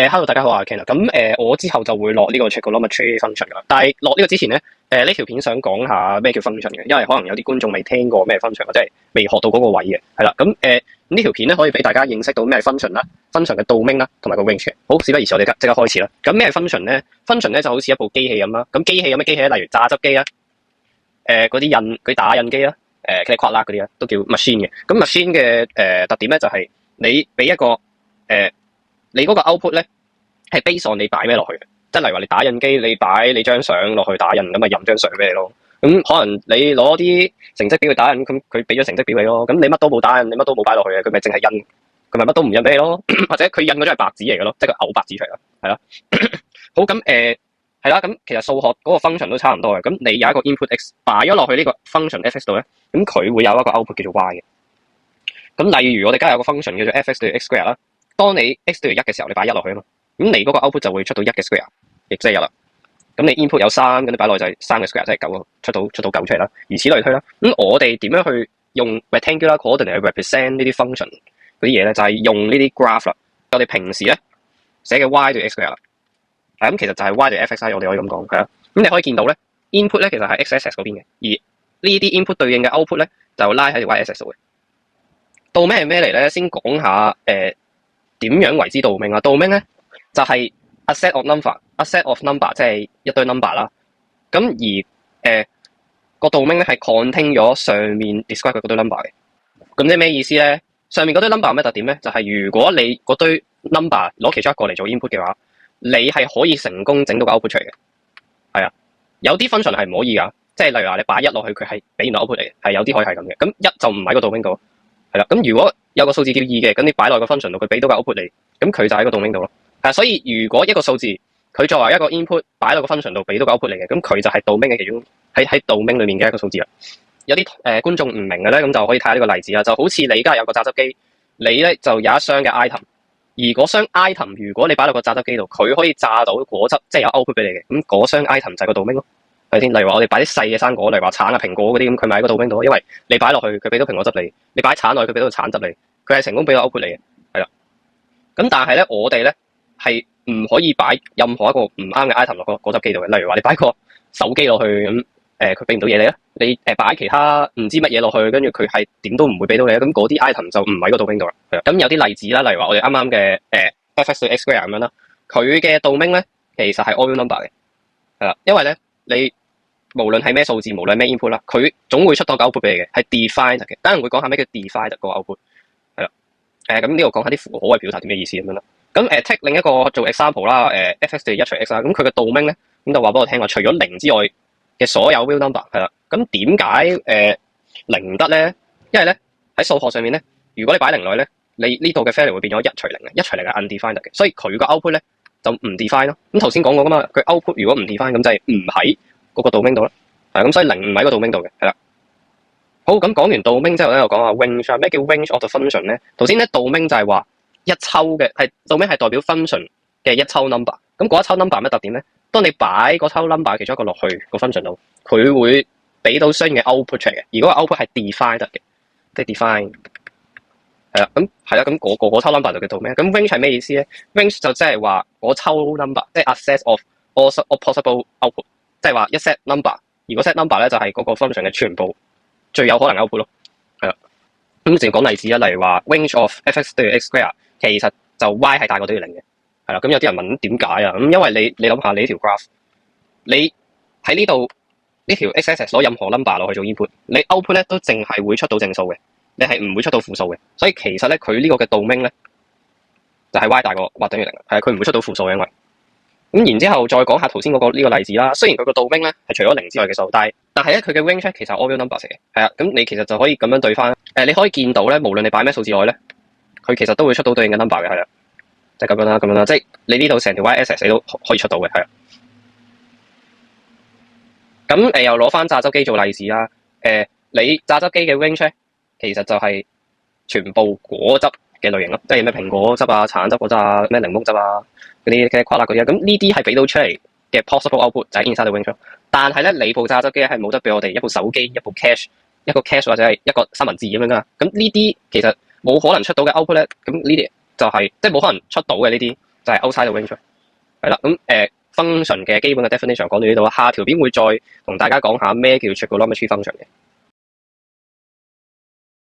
Hello 大家好，我係 Ken 咁我之後就會落呢個 trigonometry function 噶啦。但係落呢個之前咧，呢條片想講下咩叫 function 嘅，因為可能有啲觀眾未聽過咩 function，或者係未學到嗰個位嘅，係啦。咁呢條片咧可以俾大家認識到咩係 function 啦，function 嘅 domain 啦，同埋個 range 嘅。好，事不宜遲，我哋即刻開始啦。咁咩係 function 咧 ？function 咧就好似一部機器咁啦。咁機器有咩機器咧？例如榨汁機啊，嗰啲嗰啲打印機啦，佢哋跨啦嗰啲啊，都叫 machine 嘅。咁 machine 嘅特點咧就係你俾一個你嗰個 output 咧係 base on 你擺咩落去嘅，即係例如話你打印機，你擺你張相落去打印，咁咪印張相俾你咯。咁可能你攞啲成績表去打印，咁佢俾咗成績表你咯。咁你乜都冇打印，你乜都冇擺落去嘅，佢咪淨係印，佢咪乜都唔印俾你咯。或者佢印嗰張係白紙嚟嘅咯，即係個牛白紙出嚟啦，係啦。好，咁係啦，咁其實數學嗰個 function 都差唔多嘅。咁你有一個 input x 擺咗落去呢個 function f(x) 度咧，咁佢會有一個 output 叫做 y 嘅。咁例如我哋家下有個 function 叫做 f(x) 等於 x square 啦。當你 x 等於1嘅時候，你擺1落去啊嘛，咁你嗰個 output 就會出到1嘅 square， 亦即係1啦。咁你 input 有3，咁你擺落去就係3嘅 square， 即係9咯，出到9出嚟啦。如此類推啦。咁我哋點樣去用 rectangular coordinate 去 represent 呢啲 function 嗰啲嘢咧？就係用呢啲 graph 啦。我哋平時咧寫嘅 y 等於 x square 啦。咁其實就係 y 等於 f(x) 我哋可以咁講，係啦。咁你可以見到咧 ，input 咧其實係 x-axis 嗰邊嘅，而呢啲 input 對應嘅 output 咧就拉喺條 y-axis 度嘅。domain係咩嚟咧？先講下點樣為之 domain 啊 ？domain 咧就係 a set of number 即係一堆 number 啦。咁而個 domain 咧係 contain 咗上面 describe 嘅嗰堆 number 嘅。咁即係咩意思咧？上面嗰堆 number 有咩特點咧？就係如果你嗰堆 number 攞其中一個嚟做 input 嘅話，你係可以成功整到個 output 出嚟嘅。係啊，有啲 function 係唔可以噶，即係例如話你擺1落去，佢係俾唔到 output 嚟嘅，係有啲可以係咁嘅。咁1就唔喺個 domain 度。係啦，咁如果有個數字叫2嘅，咁你擺落個 function 度，佢俾到個 output 你，咁佢就喺個 domain 度咯。所以如果一個數字佢作為一個 input 擺落個 function 度，俾到個 output 嚟嘅，咁佢就係 domain 嘅其中喺 domain 裏面嘅一個數字啦。有啲觀眾唔明嘅咧，咁就可以睇下呢個例子啦。就好似你而家有個榨汁機，你咧就有一箱嘅 item， 而嗰箱 item 如果你擺落個榨汁機度，佢可以榨到果汁，即係有 output 俾你嘅，咁嗰箱 item 就係個 domain 咯。係先，例如話我哋擺啲細嘅生果，例如話橙啊、蘋果嗰啲，咁佢咪喺個 domain度，因為你擺落去，佢俾到蘋果汁你；你擺橙落去，佢俾到橙汁你，佢係成功俾到 output 你嘅，係啦。咁但係咧，我哋咧係唔可以擺任何一個唔啱嘅 item 落個果汁機度嘅。例如話你擺個手機落去，咁佢俾唔到嘢你咧，你擺其他唔知乜嘢落去，跟住佢係點都唔會俾到你，咁嗰啲 item 就唔喺個 domain 度啦。係啦，咁有啲例子啦，例如話我哋啱啱嘅f(x) 對 x square 咁樣啦，佢嘅 domain 咧其實係 all real number 嘅，係啦，因為咧你無論係咩數字，無論係咩 input 啦，佢總會出到個 output 俾你嘅，係 defined 嘅。等陣會講下咩叫 defined 個 output， 係啦。咁呢度講下啲符號嘅表達啲咩意思咁樣啦。咁take 另一個做 example 啦，f(x) 等於1除 x 啦，咁佢嘅 domain 咧，咁就話俾我聽話，除咗0之外嘅所有 real number 係啦。咁點解0唔得咧？因為咧喺數學上面咧，如果你擺0落去咧，你呢度嘅 value 會變咗1除0嘅，1除0係 undefined 嘅，所以佢個 output 咧就唔 define 咯。咁頭先講過噶嘛，佢 output 如果唔 define，咁就係唔喺嗰個 domain 度啦。係咁，所以0唔喺個 domain 度嘅，係啦。好，咁講完 domain 之後咧，又講下 range。咩叫 range of the function 咧？頭先咧 domain 就係話一抽嘅，係 domain 係代表 function 嘅一抽 number。咁嗰一抽 number 有咩特點咧？當你擺嗰抽 number 其中一個落去個 function 度，佢會俾到相應嘅 output 出嚟嘅。而嗰個 output 係 defined 嘅，即係 define。係啦，咁係啦，咁嗰抽 number 就叫 domain。咁 range 係咩意思咧？ range 就即係話嗰抽 number， 即係 a set of all possible output， 即係話一 set number。而個 set number 咧就係嗰個 function 嘅全部最有可能 output 咯，係啦。咁淨講例子啦，例如話 range of f(x) 等於 x square， 其實就 y 係大過等於0嘅，係啦。咁有啲人問點解啊？咁因為你諗下你呢條 graph， 你喺呢度呢條 x-axis 攞任何 number 落去做 input， 你 output 咧都淨係會出到正數嘅，你係唔會出到負數嘅。所以其實咧佢呢個嘅 domain 咧就係 y 大過或等於0，係佢唔會出到負數嘅，因為。咁然之後再講下頭先嗰個呢個例子啦。雖然佢個 domain 咧係除咗0之外嘅數，但係咧佢嘅 range 其實 all real number 嚟嘅，係啊。咁你其實就可以咁樣對翻。你可以見到咧，無論你擺咩數字落去咧，佢其實都會出到對應嘅 number 嘅，係啦。就咁樣啦，咁樣啦，即係你呢度成條 y-axis 你都可以出到嘅，係啊。咁又攞翻榨汁機做例子啦。你榨汁機嘅 range 咧，其實就係全部果汁嘅類型咯，即係咩蘋果汁啊、橙汁果汁啊、咩檸檬汁啊嗰啲嘅跨辣嗰啲啊。咁呢啲係俾到出嚟嘅 possible output 就係 inside the range。但係咧，你部榨汁機係冇得俾我哋一部手機、一個 cache 或者係一個三文治咁樣噶。咁呢啲其實冇可能出到嘅 output 咧，咁呢啲就係即係冇可能出到嘅呢啲。就係 outside the range。係啦，咁function 嘅基本嘅 definition 講到呢度啦，下條片會再同大家講下咩叫 trigonometry function 嘅。